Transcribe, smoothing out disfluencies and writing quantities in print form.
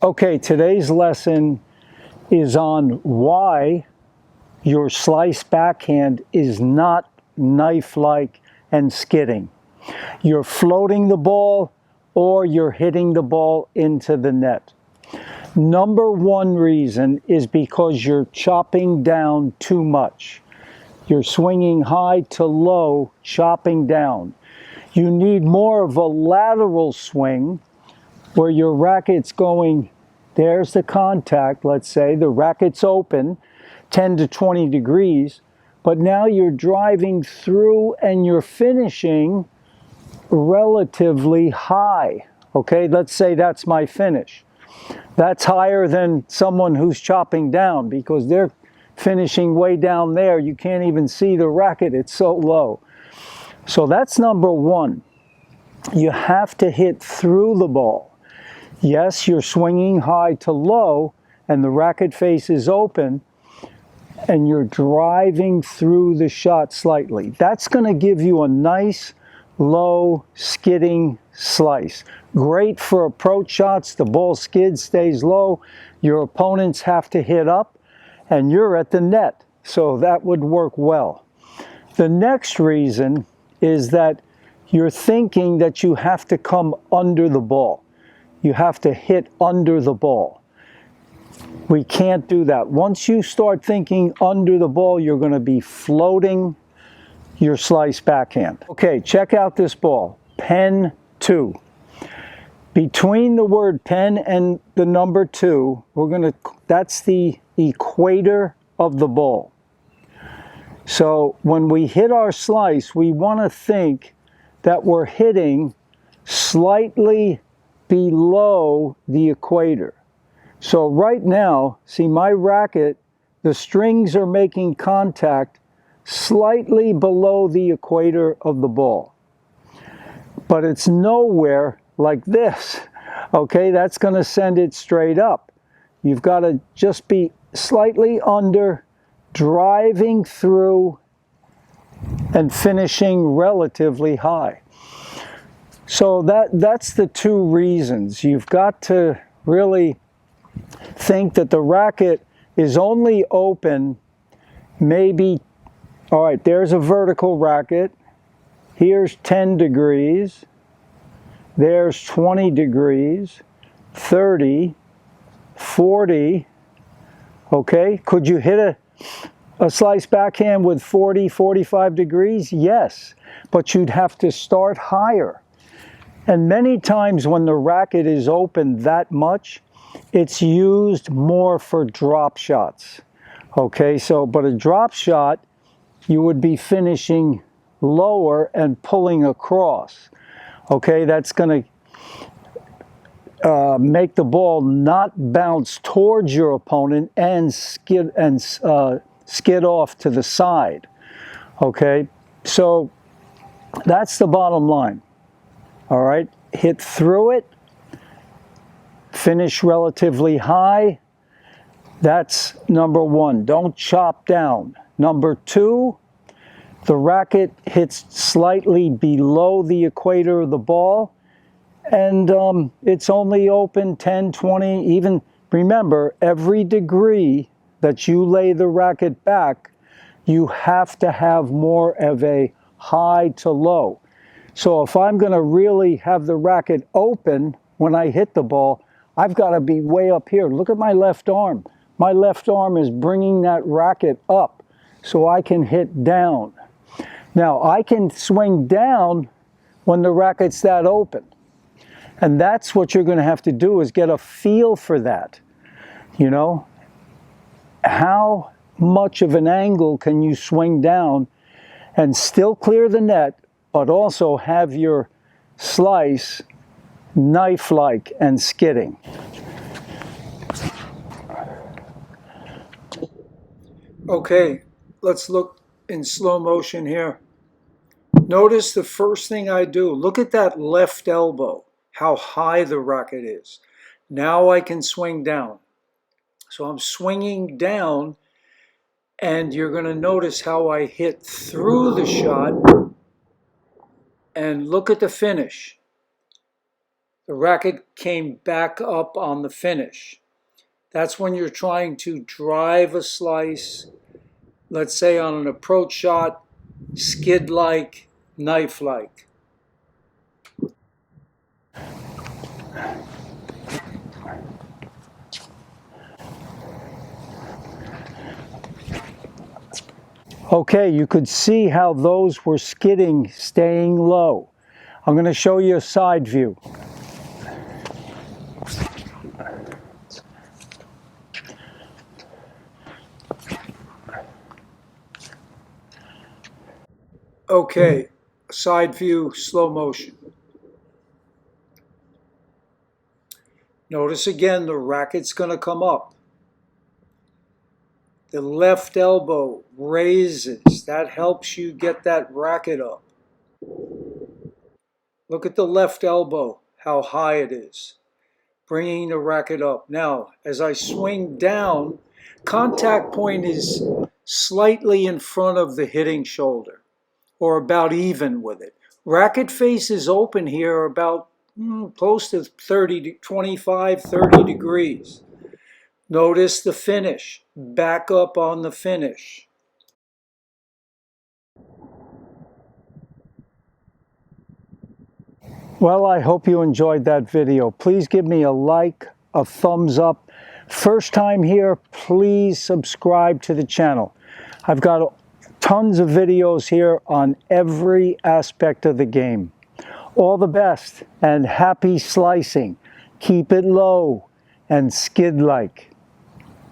Okay, today's lesson is on why your slice backhand is not knife-like and skidding. You're floating the ball or you're hitting the ball into the net. Number one reason is because you're chopping down too much. You're swinging high to low, chopping down. You need more of a lateral swing where your racket's going, there's the contact, let's say, the racket's open, 10 to 20 degrees, but now you're driving through and you're finishing relatively high. Okay, let's say that's my finish. That's higher than someone who's chopping down because they're finishing way down there. You can't even see the racket, it's so low. So that's number one. You have to hit through the ball. Yes, you're swinging high to low and the racket face is open and you're driving through the shot slightly. That's going to give you a nice, low, skidding slice. Great for approach shots. The ball skids, stays low. Your opponents have to hit up and you're at the net. So that would work well. The next reason is that you're thinking that you have to come under the ball. You have to hit under the ball. We can't do that. Once you start thinking under the ball, you're going to be floating your slice backhand. Okay, check out this ball. Pen 2. Between the word pen and the number 2, that's the equator of the ball. So when we hit our slice, we want to think that we're hitting slightly below the equator. So right now, see my racket, the strings are making contact slightly below the equator of the ball. But it's nowhere like this. Okay, that's going to send it straight up. You've got to just be slightly under, driving through and finishing relatively high. So that's the two reasons. You've got to really think that the racket is only open maybe, all right, there's a vertical racket. Here's 10 degrees. There's 20 degrees, 30, 40. Okay, could you hit a slice backhand with 40, 45 degrees? Yes, but you'd have to start higher. And many times when the racket is open that much, it's used more for drop shots. Okay, so, but a drop shot, you would be finishing lower and pulling across. Okay, that's going to make the ball not bounce towards your opponent and skid off to the side. Okay, so that's the bottom line. All right, hit through it, finish relatively high. That's number one. Don't chop down. Number two, the racket hits slightly below the equator of the ball, and it's only open 10, 20, even, remember, every degree that you lay the racket back, you have to have more of a high to low. So if I'm going to really have the racket open when I hit the ball, I've got to be way up here. Look at my left arm. My left arm is bringing that racket up so I can hit down. Now, I can swing down when the racket's that open. And that's what you're going to have to do, is get a feel for that. You know, how much of an angle can you swing down and still clear the net, but also have your slice knife-like and skidding. Okay, let's look in slow motion here. Notice the first thing I do, look at that left elbow, how high the racket is. Now I can swing down. So I'm swinging down, and you're going to notice how I hit through the shot. And look at the finish. The racket came back up on the finish. That's when you're trying to drive a slice, let's say on an approach shot, skid-like, knife-like. Okay, you could see how those were skidding, staying low. I'm going to show you a side view. Okay, side view, slow motion. Notice again, the racket's going to come up. The left elbow raises. That helps you get that racket up. Look at the left elbow, how high it is. Bringing the racket up. Now, as I swing down, contact point is slightly in front of the hitting shoulder, or about even with it. Racket face is open here about close to 25, 30 degrees. Notice the finish, back up on the finish. Well, I hope you enjoyed that video. Please give me a like, a thumbs up. First time here, please subscribe to the channel. I've got tons of videos here on every aspect of the game. All the best and happy slicing. Keep it low and skid-like.